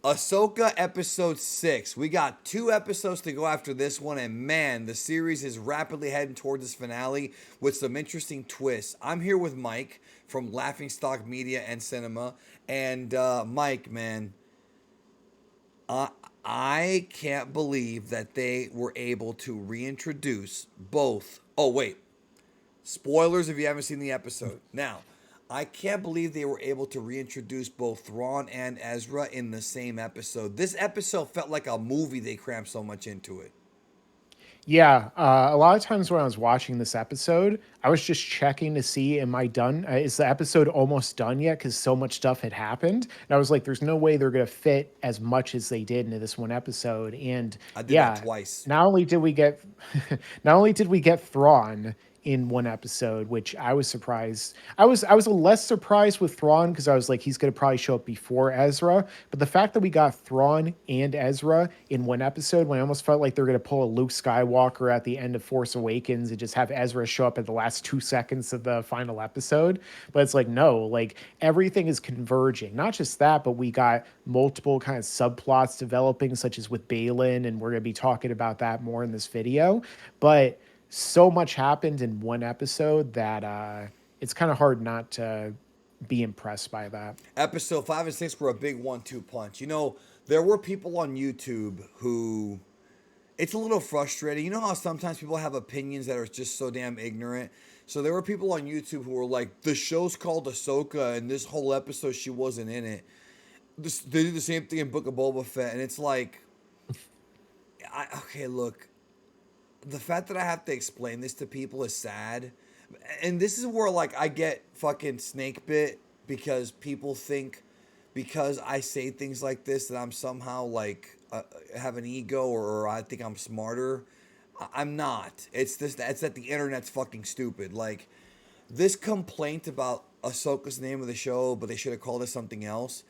Ahsoka episode 6. We got 2 episodes to go after this one, and man, the series is rapidly heading towards its finale with some interesting twists. I'm here with Mike from Laughing Stock Media and Cinema. And Mike, man, uh, I can't believe that they were able to reintroduce both. Oh, wait. Spoilers if you haven't seen the episode. Now, I can't believe they were able to reintroduce both Thrawn and Ezra in the same episode. This episode felt like a movie, they crammed so much into it. Yeah, a lot of times when I was watching this episode, I was just checking to see, am I done? Is the episode almost done yet? Because so much stuff had happened, and I was like, "There's no way they're gonna fit as much as they did into this one episode." And I did that yeah, twice. not only did we get, not only did we get Thrawn in one episode, which I was surprised. I was less surprised with Thrawn because I was like, he's gonna probably show up before Ezra. But the fact that we got Thrawn and Ezra in one episode, when I almost felt like they're gonna pull a Luke Skywalker at the end of Force Awakens and just have Ezra show up at the last 2 seconds of the final episode. But it's like, no, like everything is converging. Not just that, but we got multiple kind of subplots developing, such as with Balin, and we're gonna be talking about that more in this video. But so much happened in one episode that it's kind of hard not to be impressed by that. Episode 5 and 6 were a big 1-2 punch. There were people on YouTube who. It's a little frustrating. You know how sometimes people have opinions that are just so damn ignorant? So there were people on YouTube who were like, the show's called Ahsoka, and this whole episode she wasn't in it. They did the same thing in Book of Boba Fett, and it's like, okay, look, the fact that I have to explain this to people is sad. And this is where like I get fucking snake bit because people think because I say things like this that I'm somehow like have an ego or I think I'm smarter. I'm not. It's this. It's that the internet's fucking stupid. Like this complaint about Ahsoka's name of the show, but they should have called it something else.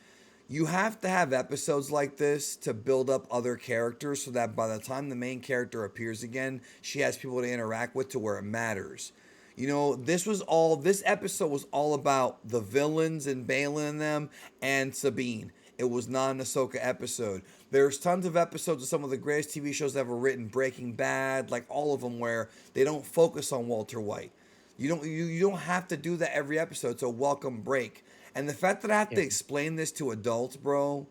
You have to have episodes like this to build up other characters so that by the time the main character appears again, she has people to interact with to where it matters. This episode was all about the villains and Balin and them and Sabine. It was not an Ahsoka episode. There's tons of episodes of some of the greatest TV shows ever written, Breaking Bad, like all of them, where they don't focus on Walter White. You don't have to do that every episode. It's a welcome break. And the fact that I have Yeah. to explain this to adults, bro,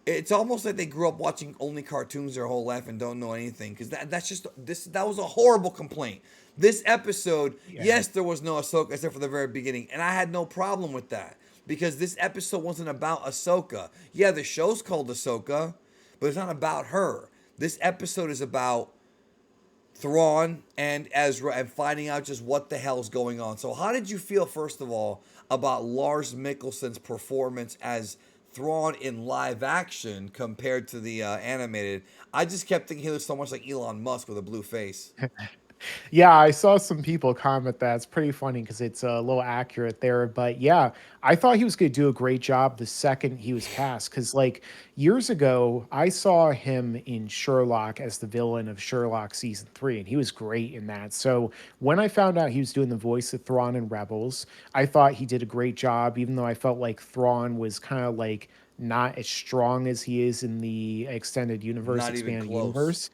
it's almost like they grew up watching only cartoons their whole life and don't know anything. Because that was a horrible complaint. This episode, Yeah. yes, there was no Ahsoka except for the very beginning, and I had no problem with that because this episode wasn't about Ahsoka. Yeah, the show's called Ahsoka, but it's not about her. This episode is about Thrawn and Ezra and finding out just what the hell's going on. So, how did you feel, first of all, about Lars Mikkelsen's performance as Thrawn in live action compared to the animated? I just kept thinking he looked so much like Elon Musk with a blue face. Yeah, I saw some people comment that. It's pretty funny because it's a little accurate there. But yeah, I thought he was going to do a great job the second he was cast. Because, like, years ago, I saw him in Sherlock as the villain of Sherlock season 3, and he was great in that. So when I found out he was doing the voice of Thrawn in Rebels, I thought he did a great job, even though I felt like Thrawn was kind of like not as strong as he is in the extended universe, Not even expanded close. universe.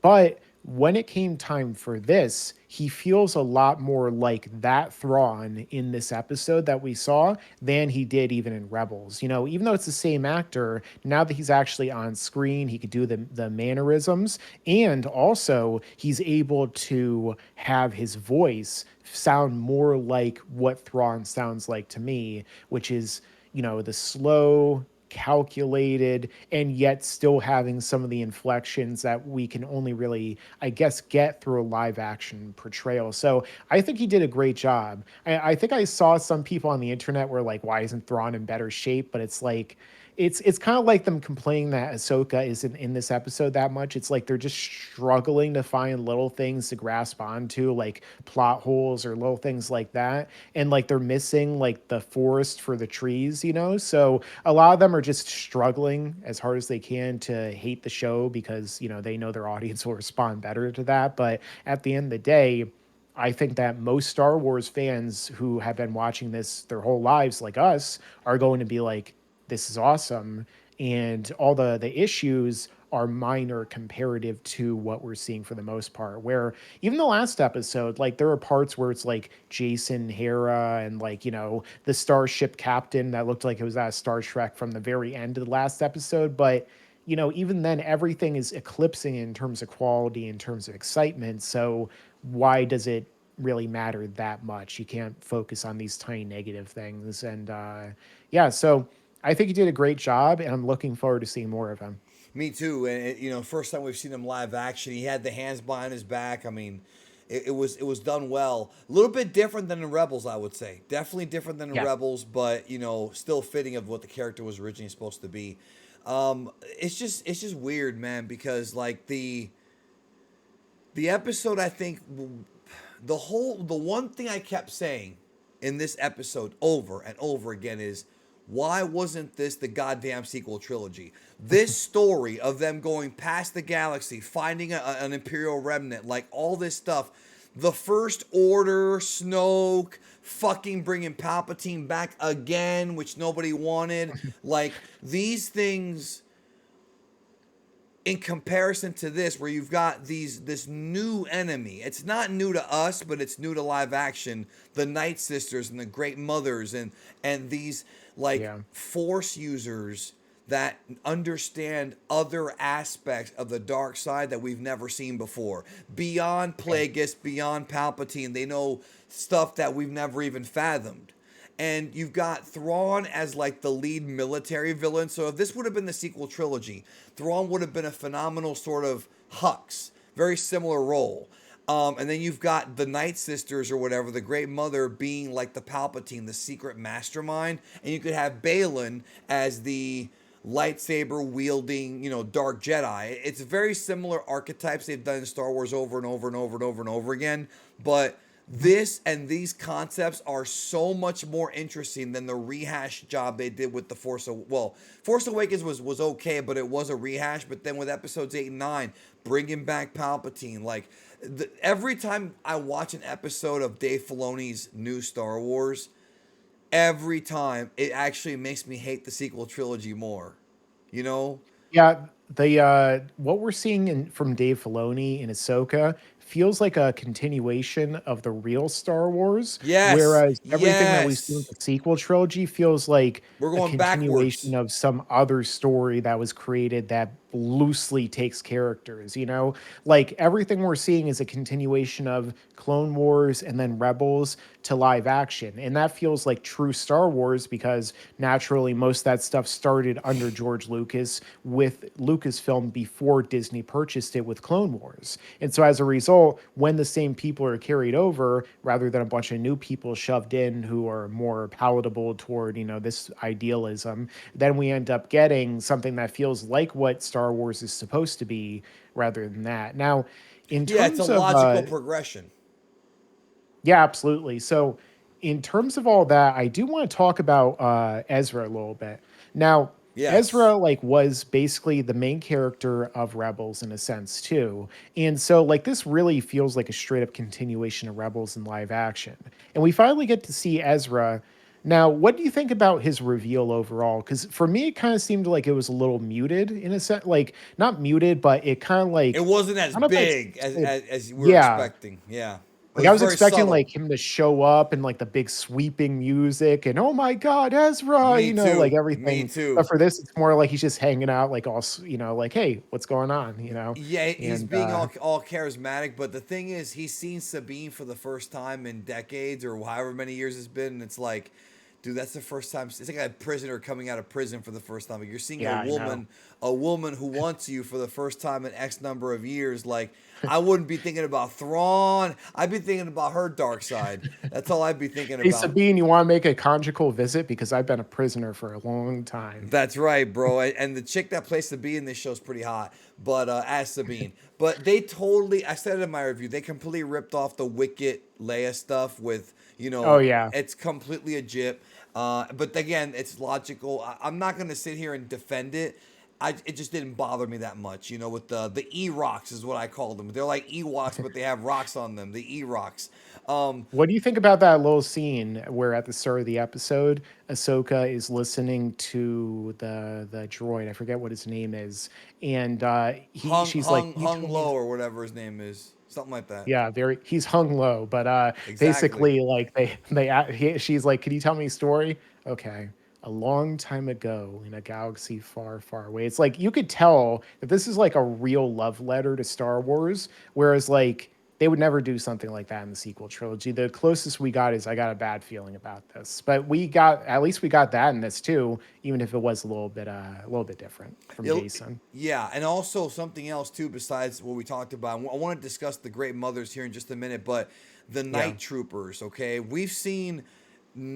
But when it came time for this, he feels a lot more like that Thrawn in this episode that we saw than he did even in Rebels. You know, even though it's the same actor, now that he's actually on screen, he could do the mannerisms, and also he's able to have his voice sound more like what Thrawn sounds like to me, which is, you know, the slow, calculated, and yet still having some of the inflections that we can only really, I guess, get through a live action portrayal. So I think he did a great job. I think I saw some people on the internet were like, why isn't Thrawn in better shape? But it's like, it's kind of like them complaining that Ahsoka isn't in this episode that much. It's like they're just struggling to find little things to grasp onto, like plot holes or little things like that. And like they're missing like the forest for the trees, you know? So a lot of them are just struggling as hard as they can to hate the show because, you know, they know their audience will respond better to that. But at the end of the day, I think that most Star Wars fans who have been watching this their whole lives, like us, are going to be like, this is awesome. and all the issues are minor comparative to what we're seeing for the most part. Where even the last episode, like there are parts where it's like Jason, Hera, and like, the starship captain that looked like it was out of Star Trek from the very end of the last episode. But even then, everything is eclipsing in terms of quality, in terms of excitement. So why does it really matter that much? You can't focus on these tiny negative things. And yeah, so I think he did a great job, and I'm looking forward to seeing more of him. Me too. And first time we've seen him live action, he had the hands behind his back. I mean, it was done well. A little bit different than in Rebels, I would say. Definitely different than in Yeah. Rebels, but still fitting of what the character was originally supposed to be. It's just weird, man, because like the episode, I think the one thing I kept saying in this episode over and over again is, why wasn't this the goddamn sequel trilogy? This story of them going past the galaxy, finding an Imperial remnant, like all this stuff, the First Order, Snoke, fucking bringing Palpatine back again, which nobody wanted. Like these things in comparison to this, where you've got this new enemy. It's not new to us, but it's new to live action. The Night Sisters and the Great Mothers, and these like Yeah. force users that understand other aspects of the dark side that we've never seen before. Beyond Yeah. Plagueis, beyond Palpatine, they know stuff that we've never even fathomed. And you've got Thrawn as like the lead military villain. So if this would have been the sequel trilogy, Thrawn would have been a phenomenal sort of Hux, very similar role. And then you've got the Night Sisters or whatever, the Great Mother being like the Palpatine, the secret mastermind. And you could have Balin as the lightsaber wielding, dark Jedi. It's very similar archetypes they've done in Star Wars over and over and over and over and over again. But this and these concepts are so much more interesting than the rehash job they did with the Force Awakens was okay, but it was a rehash. But then with episodes 8 and 9, bringing back Palpatine, like every time I watch an episode of Dave Filoni's new Star Wars, every time it actually makes me hate the sequel trilogy more. You know? Yeah, the what we're seeing from Dave Filoni in Ahsoka feels like a continuation of the real Star Wars, Yes, whereas everything that we've seen with yes. the sequel trilogy feels like We're a going continuation backwards. of some other story that was created that loosely takes characters, Like everything we're seeing is a continuation of Clone Wars and then Rebels to live action. And that feels like true Star Wars because naturally most of that stuff started under George Lucas with Lucasfilm before Disney purchased it with Clone Wars. And so as a result, when the same people are carried over rather than a bunch of new people shoved in who are more palatable toward, this idealism, then we end up getting something that feels like what Star Wars is supposed to be rather than that. Now, in Yeah, it's a terms of logical progression. yeah, absolutely. So, in terms of all that, I do want to talk about Ezra a little bit. Now, Yes. Ezra like was basically the main character of Rebels in a sense too. And so like this really feels like a straight up continuation of Rebels in live action. And we finally get to see Ezra. Now, what do you think about his reveal overall? Cuz for me it kind of seemed like it was a little muted in a sense, like not muted, but it kind of It like wasn't as I don't know if big I'd say as we were yeah, expecting. Yeah. It like I was was very expecting subtle. like him to show up and like the big sweeping music and oh my god, Ezra, Me like too. Me everything. But too. for this, it's more like he's just hanging out, like all like hey, what's going on, Yeah, he's And being all charismatic, but the thing is, he's seen Sabine for the first time in decades or however many years it's been, and it's like, dude, that's the first time. It's like a prisoner coming out of prison for the first time. Like you're seeing yeah, I know. a woman who wants you for the first time in X number of years. Like I wouldn't be thinking about Thrawn. I'd be thinking about her dark side. That's all I'd be thinking Hey about. Sabine, you want to make a conjugal visit because I've been a prisoner for a long time. That's right, bro. And the chick that plays Sabine in this show is pretty hot, but as Sabine. But they totally, I said it in my review, they completely ripped off the Wicket Leia stuff with, Oh yeah. it's completely a jip. But again, it's logical. I'm not going to sit here and defend it. it just didn't bother me that much. You know, with the E rocks is what I call them. They're like Ewoks, but they have rocks on them. The E rocks. Um, What do you think about that little scene where at the start of the episode, Ahsoka is listening to the droid? I forget what his name is, and she's like, "You hung told me." low or whatever his name is, something like that. Yeah, very. He's hung low, but Exactly. basically, like she's like, "Can you tell me a story?" Okay, a long time ago in a galaxy far, far away. It's like you could tell that this is like a real love letter to Star Wars, whereas like they would never do something like that in the sequel trilogy. The closest we got is I got a bad feeling about this, but we got at least we got that in this too, even if it was a little bit different from Jason. Yeah, and also something else too besides what we talked about. I want to discuss the Great Mothers here in just a minute, but the Yeah. Night Troopers. Okay, we've seen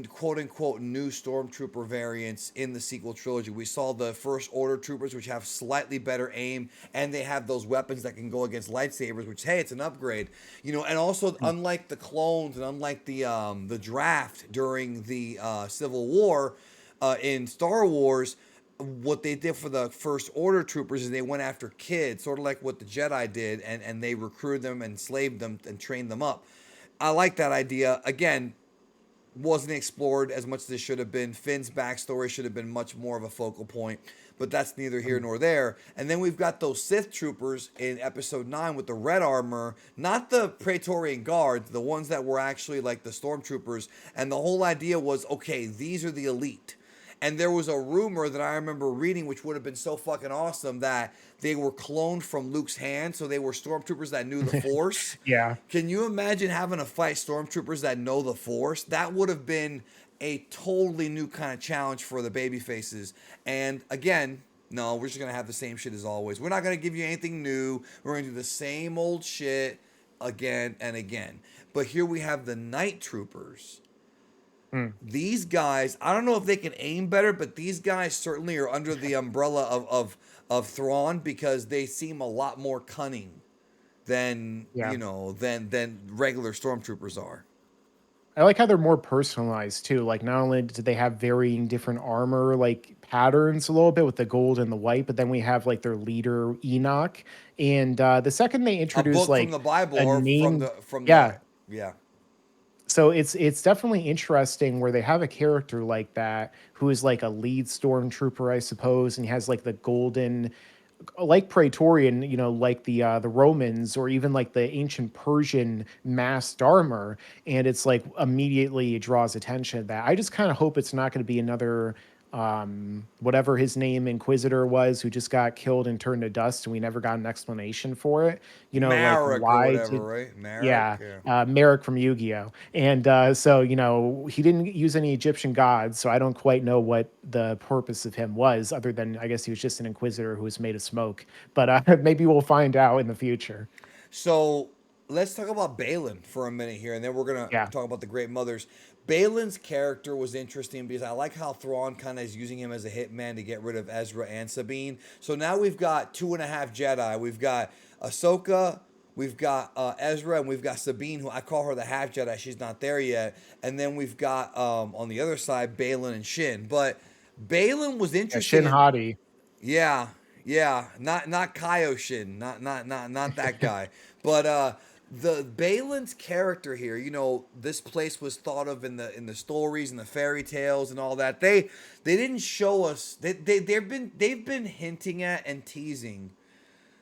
quote unquote new stormtrooper variants in the sequel trilogy. We saw the First Order troopers, which have slightly better aim, and they have those weapons that can go against lightsabers. Which, hey, it's an upgrade, you know. And also, unlike the clones and unlike the draft during the Civil War in Star Wars, what they did for the First Order troopers is they went after kids, sort of like what the Jedi did, and they recruited them and enslaved them and trained them up. I like that idea. Again, wasn't explored as much as it should have been. Finn's backstory should have been much more of a focal point, but that's neither here nor there. And then we've got those Sith troopers in Episode 9 with the red armor, not the Praetorian Guards, the ones that were actually like the stormtroopers. And the whole idea was, okay, these are the elite. And there was a rumor that I remember reading, which would have been so fucking awesome, that they were cloned from Luke's hand, so they were stormtroopers that knew the Force. Yeah. Can you imagine having to fight stormtroopers that know the Force? That would have been a totally new kind of challenge for the baby faces. And again, no, we're just gonna have the same shit as always. We're not gonna give you anything new. We're gonna do the same old shit again and again. But here we have the Night Troopers. Mm. These guys, I don't know if they can aim better, but these guys certainly are under the umbrella of Thrawn because they seem a lot more cunning than Yeah. than regular stormtroopers are. I like how they're more personalized too. Like not only do they have varying different armor like patterns a little bit with the gold and the white, but then we have like their leader Enoch. And the second they A introduce book from like the Bible a or named, from the yeah. yeah. So it's definitely interesting where they have a character like that who is like a lead stormtrooper, I suppose, and he has like the golden like Praetorian, you know, like the Romans or even like the ancient Persian masked armor, and it's like immediately it draws attention to that. I just kind of hope it's not going to be another whatever his name Inquisitor was who just got killed and turned to dust and we never got an explanation for it. You know, like Marek or why whatever, did right? Marek, yeah, yeah. Merrick from Yu-Gi-Oh! And so, you know, he didn't use any Egyptian gods, so I don't quite know what the purpose of him was, other than I guess he was just an inquisitor who was made of smoke. But maybe we'll find out in the future. So let's talk about Balin for a minute here, and then we're gonna Yeah. talk about the Great Mothers. Balin's character was interesting because I like how Thrawn kind of is using him as a hitman to get rid of Ezra and Sabine. So now we've got two and a half Jedi. We've got Ahsoka, we've got Ezra, and we've got Sabine, who I call her the half Jedi. She's not there yet. And then we've got on the other side Balin and Shin. But Balin was Yeah, interesting Shin in Hati. yeah, yeah, not Kaioshin, not that guy, but the Balin's character here. You know, this place was thought of in the stories and the fairy tales and all that. They didn't show us. They've been hinting at and teasing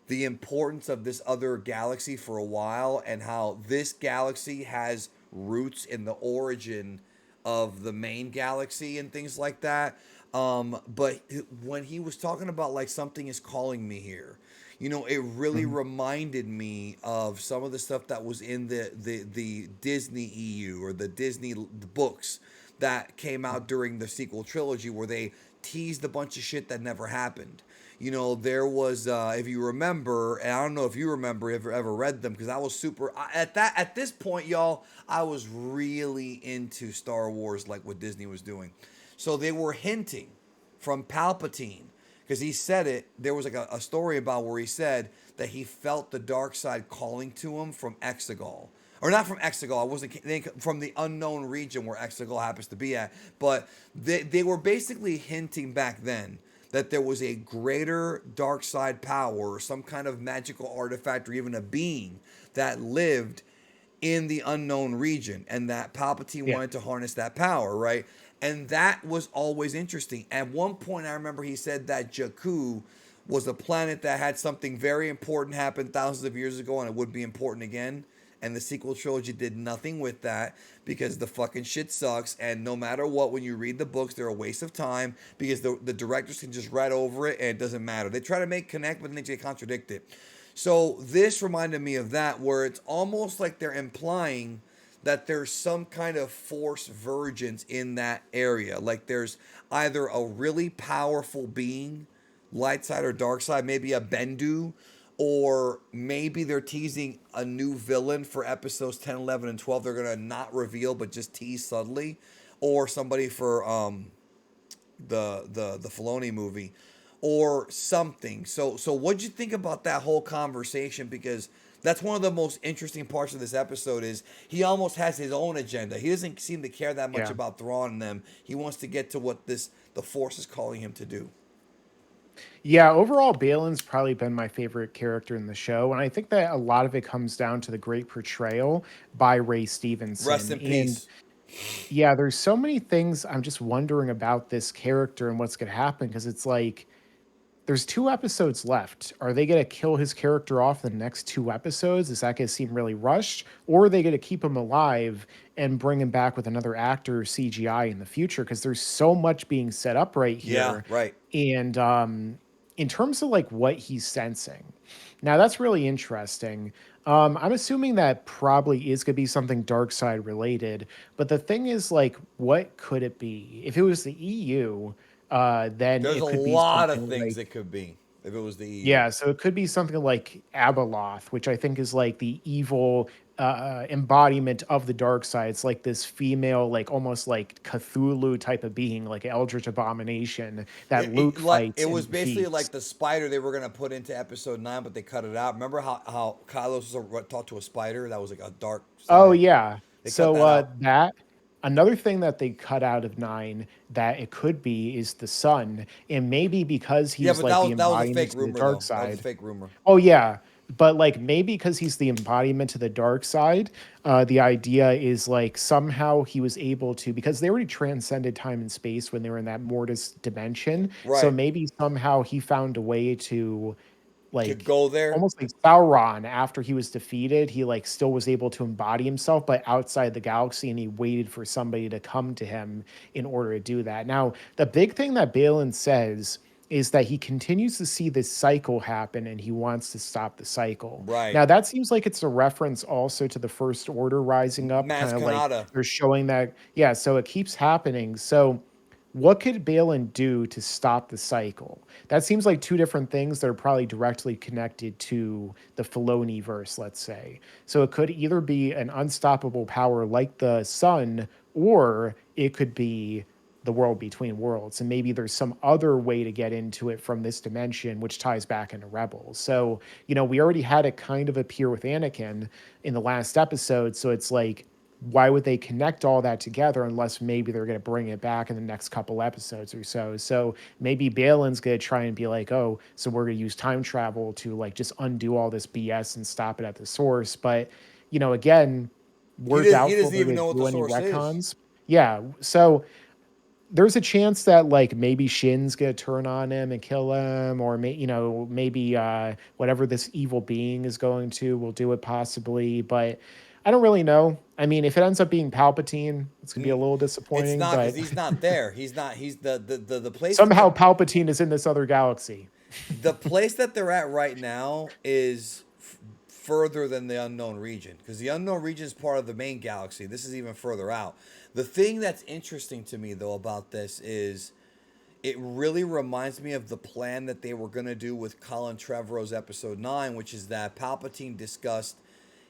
the importance of this other galaxy for a while and how this galaxy has roots in the origin of the main galaxy and things like that. But when he was talking about like something is calling me here, you know, it really Mhm. reminded me of some of the stuff that was in the Disney EU or the Disney books that came out during the sequel trilogy where they teased a bunch of shit that never happened. You know, there was, if you remember, and I don't know if you remember if you ever read them, because I was at this point, y'all, I was really into Star Wars, like what Disney was doing. So they were hinting from Palpatine, because he said it. There was like a story about where he said that he felt the dark side calling to him from Exegol. Or not from Exegol, I wasn't from the unknown region where Exegol happens to be at. But they were basically hinting back then that there was a greater dark side power or some kind of magical artifact or even a being that lived in the unknown region, and that Palpatine Yeah. wanted to harness that power, right? And that was always interesting. At one point, I remember he said that Jakku was a planet that had something very important happen thousands of years ago, and it would be important again. And the sequel trilogy did nothing with that because the fucking shit sucks. And no matter what, when you read the books, they're a waste of time because the directors can just write over it and it doesn't matter. They try to make connect, but then they contradict it. So this reminded me of that, where it's almost like they're implying that there's some kind of force vergence in that area. Like there's either a really powerful being, light side or dark side, maybe a Bendu, or maybe they're teasing a new villain for episodes 10, 11, and 12. They're going to not reveal, but just tease subtly. Or somebody for the Filoni movie or something. So what'd you think about that whole conversation? Because that's one of the most interesting parts of this episode is he almost has his own agenda. He doesn't seem to care that much Yeah. about Thrawn and them. He wants to get to what the Force is calling him to do. Yeah, overall, Balin's probably been my favorite character in the show. And I think that a lot of it comes down to the great portrayal by Ray Rest Stevenson. in And peace. yeah, there's so many things I'm just wondering about this character and what's going to happen because it's like there's 2 episodes left. Are they going to kill his character off in the next 2 episodes? Is that going to seem really rushed? Or are they going to keep him alive and bring him back with another actor or CGI in the future? Because there's so much being set up right Yeah, here. right. And in terms of like what he's sensing, now that's really interesting. I'm assuming that probably is going to be something dark side related. But the thing is, like, what could it be? If it was the EU, then There's it a could be lot of something things like it could be if it was the EU. yeah, so it could be something like Abeloth, which I think is like the evil embodiment of the dark side. It's like this female, like almost like Cthulhu type of being, like eldritch abomination that Luke It fights was and basically defeats. like the spider they were gonna put into episode 9, but they cut it out. Remember how Kylos was talked to a spider that was like a dark Oh side? yeah. They cut So that out. that another thing that they cut out of 9 that it could be is the sun, and maybe because Yeah, he's but like the that was a fake embodiment of the rumor dark though. That was a side. fake rumor. Oh yeah, but like maybe because he's the embodiment to the dark side, the idea is like somehow he was able to because they already transcended time and space when they were in that mortis dimension. So Right. maybe somehow he found a way to To like go there. almost like Sauron after he was defeated, he like still was able to embody himself, but outside the galaxy, and he waited for somebody to come to him in order to do that. Now, the big thing that Balin says is that he continues to see this cycle happen and he wants to stop the cycle. Right. Now, that seems like it's a reference also to the First Order rising up, Maz kind of like Kanata. they're showing that, yeah, so it keeps happening. So, what could Balin do to stop the cycle? That seems like 2 different things that are probably directly connected to the Filoni verse, let's say. So it could either be an unstoppable power like the sun, or it could be the world between worlds. And maybe there's some other way to get into it from this dimension, which ties back into Rebels. So, we already had it kind of appear with Anakin in the last episode. So it's like, why would they connect all that together unless maybe they're going to bring it back in the next couple episodes or so? So maybe Balin's going to try and be like, oh, so we're going to use time travel to like just undo all this BS and stop it at the source. But, again, we're He doubtful doesn't they're even going know to what do the any source is. retcons. Yeah. So there's a chance that like maybe Shin's gonna turn on him and kill him, or maybe whatever this evil being is going to will do it possibly, but I don't really know. I mean, if it ends up being Palpatine, it's gonna be a N- little It's disappointing, not because but he's not there. He's not. He's the place that somehow Palpatine is in this other galaxy. the place that they're at right now is further than the unknown region because the unknown region is part of the main galaxy. This is even further out. The thing that's interesting to me though about this is it really reminds me of the plan that they were going to do with Colin Trevorrow's episode 9, which is that Palpatine discussed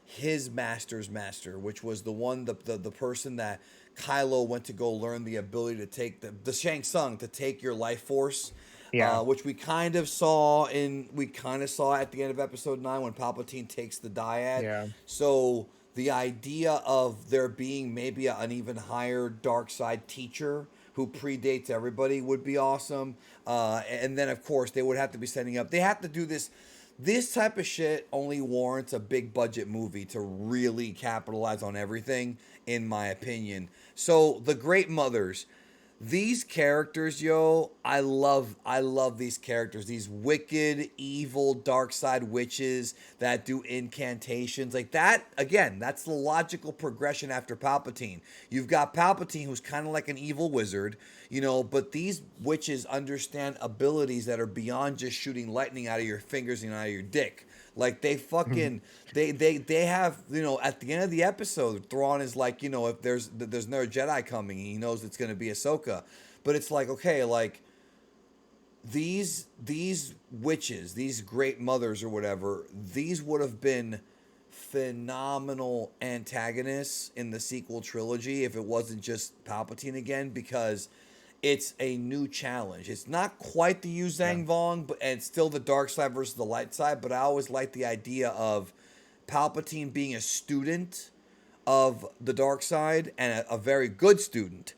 his master's master, which was the one, the person that Kylo went to go learn the ability to take the Shang Tsung to take your life force, Yeah. which we kind of saw at the end of episode 9 when Palpatine takes the dyad. Yeah. So the idea of there being maybe an even higher dark side teacher who predates everybody would be awesome. And then of course they would have to be setting up. They have to do this. This type of shit only warrants a big budget movie to really capitalize on everything, in my opinion. So the Great Mothers, these characters, yo, I love these characters. These wicked, evil, dark side witches that do incantations. Like that, again, that's the logical progression after Palpatine. You've got Palpatine, who's kind of like an evil wizard, but these witches understand abilities that are beyond just shooting lightning out of your fingers and out of your dick. Like they fucking they have, at the end of the episode, Thrawn is like, if there's another Jedi coming, he knows it's gonna be Ahsoka. But it's like, okay, like these witches, these great mothers or whatever, these would have been phenomenal antagonists in the sequel trilogy if it wasn't just Palpatine again, because it's a new challenge. It's not quite the Yu Yeah. Zhang Vong, but and it's still the dark side versus the light side. But I always like the idea of Palpatine being a student of the dark side and a very good student,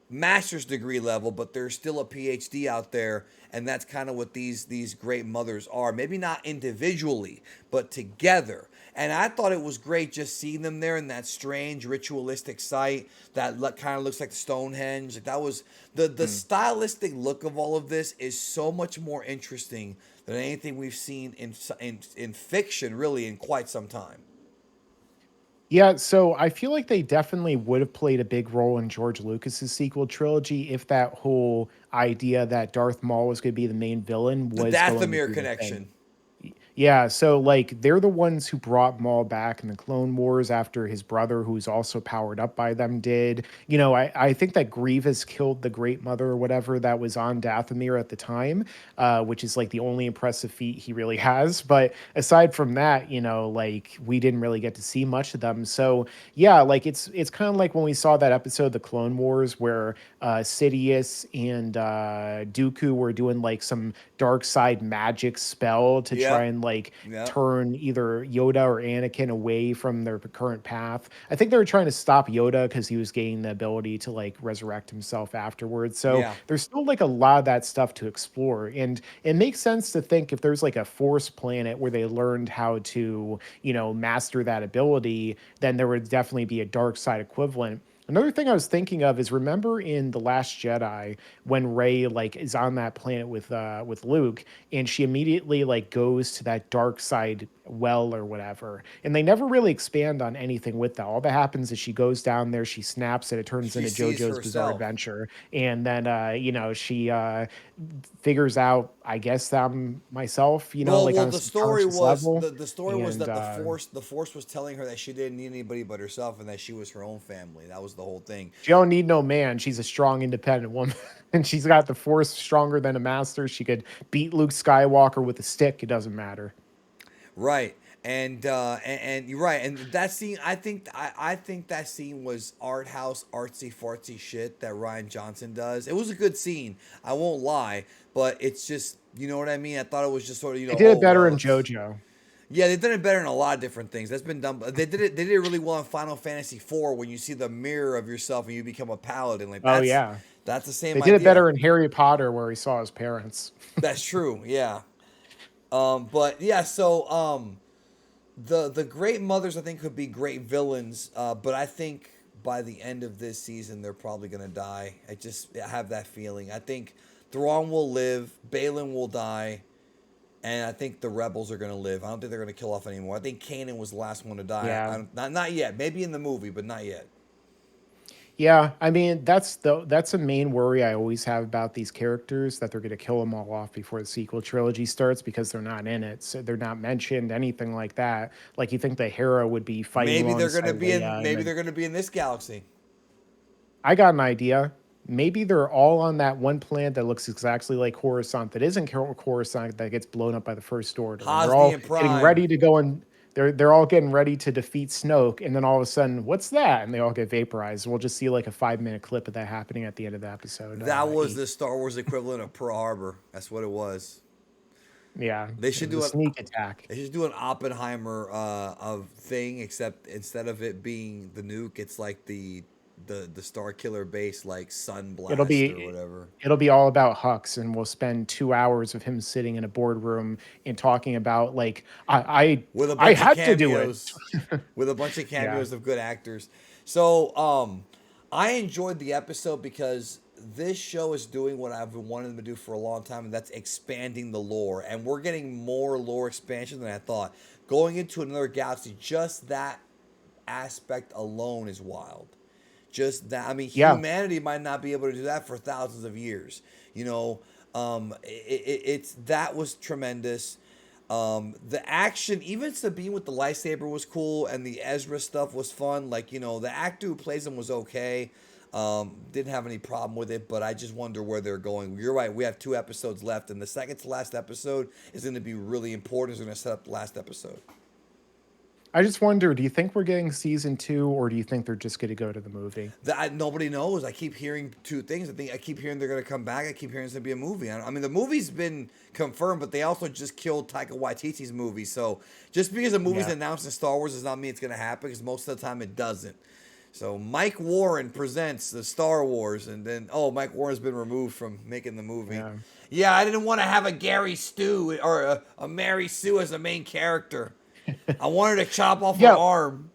master's degree level, but there's still a PhD out there, and that's kind of what these great mothers are. Maybe not individually, but together. And I thought it was great just seeing them there in that strange ritualistic site that kind of looks like Stonehenge. Like that was the stylistic look of all of this is so much more interesting than anything we've seen in fiction, really, in quite some time. Yeah, so I feel like they definitely would have played a big role in George Lucas's sequel trilogy if that whole idea that Darth Maul was going to be the main villain The was going to Dathomir be the thing. connection. Yeah, so like they're the ones who brought Maul back in the Clone Wars after his brother, who's also powered up by them, did. I think that Grievous killed the Great Mother or whatever that was on Dathomir at the time, which is like the only impressive feat he really has. But aside from that, like we didn't really get to see much of them. So yeah, like it's kind of like when we saw that episode, The Clone Wars, where Sidious and Dooku were doing like some dark side magic spell to try Yep. and like Yep. turn either Yoda or Anakin away from their current path. I think they were trying to stop Yoda because he was gaining the ability to like resurrect himself afterwards. So Yeah. there's still like a lot of that stuff to explore. And it makes sense to think if there's like a force planet where they learned how to, master that ability, then there would definitely be a dark side equivalent. Another thing I was thinking of is remember in The Last Jedi when Rey like is on that planet with Luke and she immediately like goes to that dark side well or whatever. And they never really expand on anything with that. All that happens is she goes down there, she snaps it, it turns She into sees JoJo's Bizarre herself. Adventure. And then she figures out, I guess I'm myself, Well, like well, on a the story subconscious was level. the story was And that the force was telling her that she didn't need anybody but herself and that she was her own family. That was the whole thing. She don't need no man. She's a strong, independent woman. And she's got the force stronger than a master. She could beat Luke Skywalker with a stick. It doesn't matter. Right. And you're right. And that scene, I think that scene was art house artsy fartsy shit that Ryan Johnson does. It was a good scene. I won't lie, but it's just, you know what I mean. I thought it was just sort of, They did oh it better well, in it's JoJo. yeah, they've done it better in a lot of different things. That's been done. They did it really well in Final Fantasy IV when you see the mirror of yourself and you become a paladin. Like Oh, yeah. that's the They same did it idea. better in Harry Potter where he saw his parents. That's true. Yeah. But yeah, so the great mothers I think could be great villains, but I think by the end of this season they're probably gonna die. I have that feeling. I think Thrawn will live, Balin will die, and I think the rebels are gonna live. I don't think they're gonna kill off anymore. I think Kanan was the last one to die. Yeah. Not yet. Maybe in the movie, but not yet. Yeah, I mean that's a main worry I always have about these characters that they're going to kill them all off before the sequel trilogy starts because they're not in it, so they're not mentioned anything like that. Like you think the Hera would be fighting Maybe they're gonna alongside be in. Leia, and Maybe then they're gonna be in this galaxy. I got an idea. Maybe they're all on that one planet that looks exactly like Coruscant that isn't Coruscant that gets blown up by the First Order, and they're Hosni all and getting Prime. ready to go and they're all getting ready to defeat Snoke, and then all of a sudden, what's that? And they all get vaporized. We'll just see like a 5 minute clip of that happening at the end of the episode That was eight. the Star Wars equivalent of Pearl Harbor. That's what it was. Yeah, They it should was a do an sneak attack. They should do an Oppenheimer of thing, except instead of it being the nuke, it's like the the Star Killer base like Sun It'll Blast or be whatever. it'll be all about Hux, and we'll spend 2 hours of him sitting in a boardroom and talking about like With a I bunch of had to do it. cameos, with a bunch of Yeah, cameos of good actors. So, I enjoyed the episode because this show is doing what I've been wanting them to do for a long time, and that's expanding the lore. And we're getting more lore expansion than I thought. Going into another galaxy, just that aspect alone is wild. Just that, I mean, yeah, humanity might not be able to do that for thousands of years. You know, it's that was tremendous. The action, even Sabine with the lightsaber was cool, and the Ezra stuff was fun. Like, the actor who plays him was okay. Didn't have any problem with it, but I just wonder where they're going. You're right. We have 2 episodes left, and the second to last episode is going to be really important. It's going to set up the last episode. I just wonder, do you think we're getting season 2, or do you think they're just going to go to the movie? Nobody knows. I keep hearing two things. I keep hearing they're going to come back. I keep hearing it's going to be a movie. I mean, the movie's been confirmed, but they also just killed Taika Waititi's movie. So just because a movie's Yeah. announced in Star Wars does not mean it's going to happen, because most of the time it doesn't. So Mike Warren presents the Star Wars, and then Mike Warren's been removed from making the movie. Yeah. Yeah, I didn't want to have a Gary Stu or a Mary Sue as a main character. I wanted to chop off her Yeah, arm.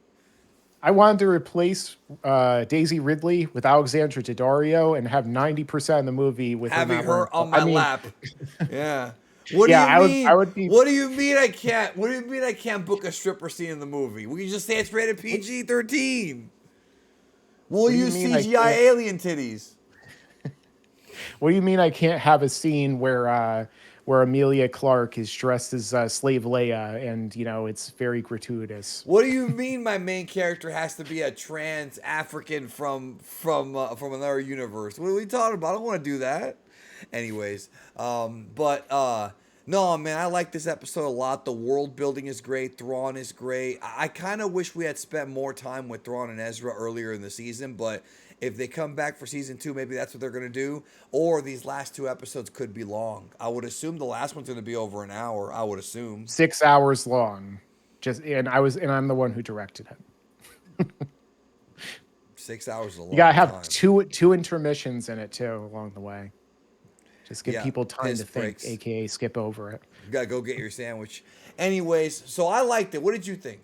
I wanted to replace Daisy Ridley with Alexandra Daddario and have 90% of the movie with her Having not wearing. her on I my mean, lap. Yeah. What do yeah, you I mean? would be. What do you mean I can't? What do you mean I can't book a stripper scene in the movie? We can just say it's rated PG-13. We'll What do you use mean I CGI can't? alien titties. What do you mean I can't have a scene where Amelia Clark is dressed as Slave Leia, and it's very gratuitous. What do you mean my main character has to be a trans African from another universe? What are we talking about? I don't want to do that. Anyways, but no, man, I like this episode a lot. The world building is great. Thrawn is great. I kind of wish we had spent more time with Thrawn and Ezra earlier in the season, but if they come back for season 2, maybe that's what they're going to do. Or these last 2 episodes could be long. I would assume the last one's going to be over an hour. I would assume 6 hours long. And I'm the one who directed it. 6 hours is a You gotta long have time. two intermissions in it too along the way. Just give Yeah, people time piss to think, breaks. aka skip over it. You gotta go get your sandwich. Anyways, so I liked it. What did you think?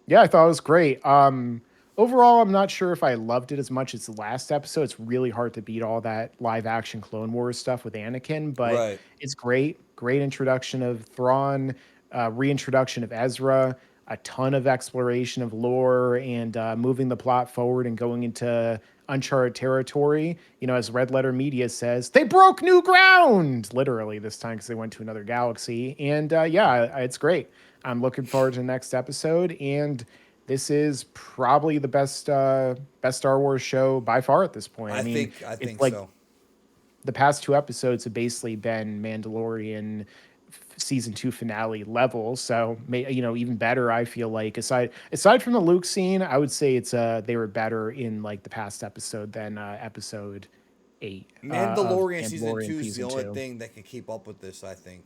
Yeah, I thought it was great. Overall, I'm not sure if I loved it as much as the last episode. It's really hard to beat all that live action Clone Wars stuff with Anakin, but Right. it's great. Great introduction of Thrawn, reintroduction of Ezra, a ton of exploration of lore, and moving the plot forward and going into uncharted territory. As Red Letter Media says, they broke new ground, literally this time, because they went to another galaxy. And yeah, it's great. I'm looking forward to the next episode, and this is probably the best Star Wars show by far at this point. I mean, I it's think like so. the past 2 episodes have basically been Mandalorian season 2 finale level. So, even better. I feel like aside from the Luke scene, I would say it's they were better in like the past episode than episode 8 of Mandalorian season Mandalorian 2 is the season only 2. thing that can keep up with this, I think.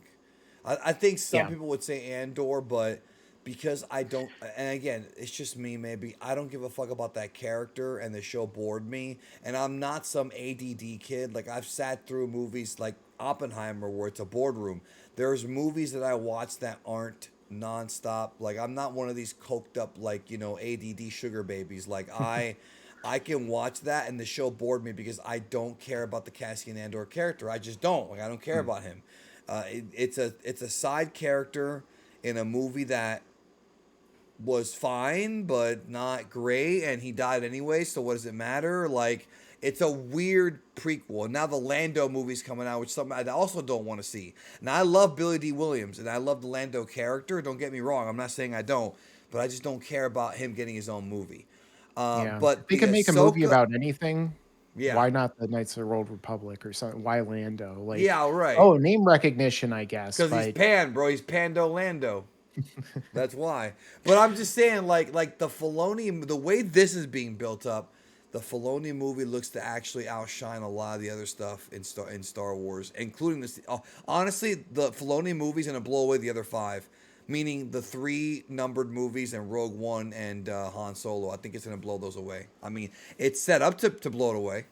I think some Yeah, people would say Andor, but because I don't, and again, it's just me, maybe. I don't give a fuck about that character, and the show bored me. And I'm not some ADD kid. Like, I've sat through movies like Oppenheimer where it's a boardroom. There's movies that I watch that aren't nonstop. Like, I'm not one of these coked up, like, ADD sugar babies. Like, I can watch that, and the show bored me because I don't care about the Cassian Andor character. I just don't. Like, I don't care about him. It's a side character in a movie that was fine but not great, and he died anyway, so what does it matter? Like, it's a weird prequel. And now the Lando movie's coming out, which is something I also don't want to see. Now, I love Billy D. Williams, and I love the Lando character. Don't get me wrong. I'm not saying I don't, but I just don't care about him getting his own movie. yeah. If But they the can make a movie Ahsoka, about anything, yeah, why not the Knights of the Old Republic or something? Why Lando? Like, yeah, right. oh, name recognition, I guess, Because he's but Pan, bro. He's Pando Lando. That's why. But I'm just saying, like the Filoni, the way this is being built up, the Filoni movie looks to actually outshine a lot of the other stuff in Star Wars, including this. Honestly, the Filoni movie's gonna blow away the other 5. meaning the 3 numbered movies and Rogue One and Han Solo. I think it's going to blow those away. I mean, it's set up to blow it away.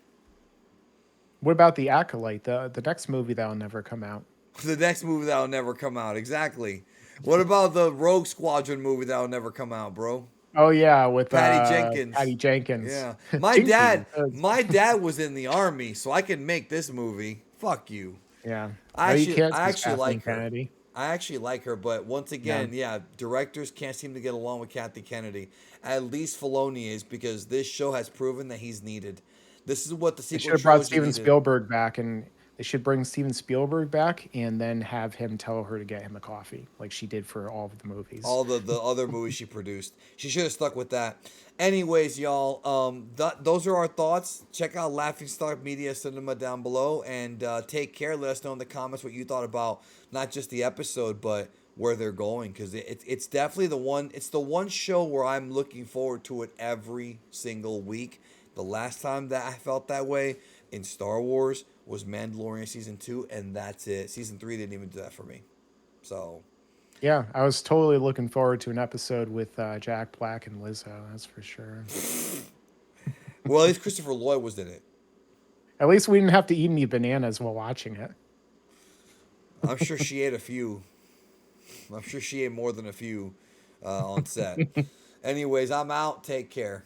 What about the Acolyte, the next movie that'll never come out? The next movie that'll never come out. Exactly. What about the Rogue Squadron movie that'll never come out, bro? Oh yeah, with Patty Jenkins. Patty Jenkins. Yeah. Jinky. My dad was in the army, so I can make this movie. Fuck you. Yeah. No, you can't. I actually like her. Kennedy. I actually like her, but once Yeah. again, yeah, directors can't seem to get along with Kathy Kennedy. At least Filoni is, because this show has proven that he's needed. This is what the They should sequel have brought trilogy Steven needed. Spielberg back, and they should bring Steven Spielberg back, and then have him tell her to get him a coffee, like she did for all of the movies. All the other movies she produced. She should have stuck with that. Anyways, y'all, those are our thoughts. Check out Laughing Stock Media Cinema down below, and take care. Let us know in the comments what you thought about not just the episode, but where they're going, because it's definitely the one. It's the one show where I'm looking forward to it every single week. The last time that I felt that way in Star Wars was Mandalorian season 2, and that's it. Season 3 didn't even do that for me. So. Yeah, I was totally looking forward to an episode with Jack Black and Lizzo. That's for sure. Well, at least Christopher Lloyd was in it. At least we didn't have to eat any bananas while watching it. I'm sure she ate a few. I'm sure she ate more than a few on set. Anyways, I'm out. Take care.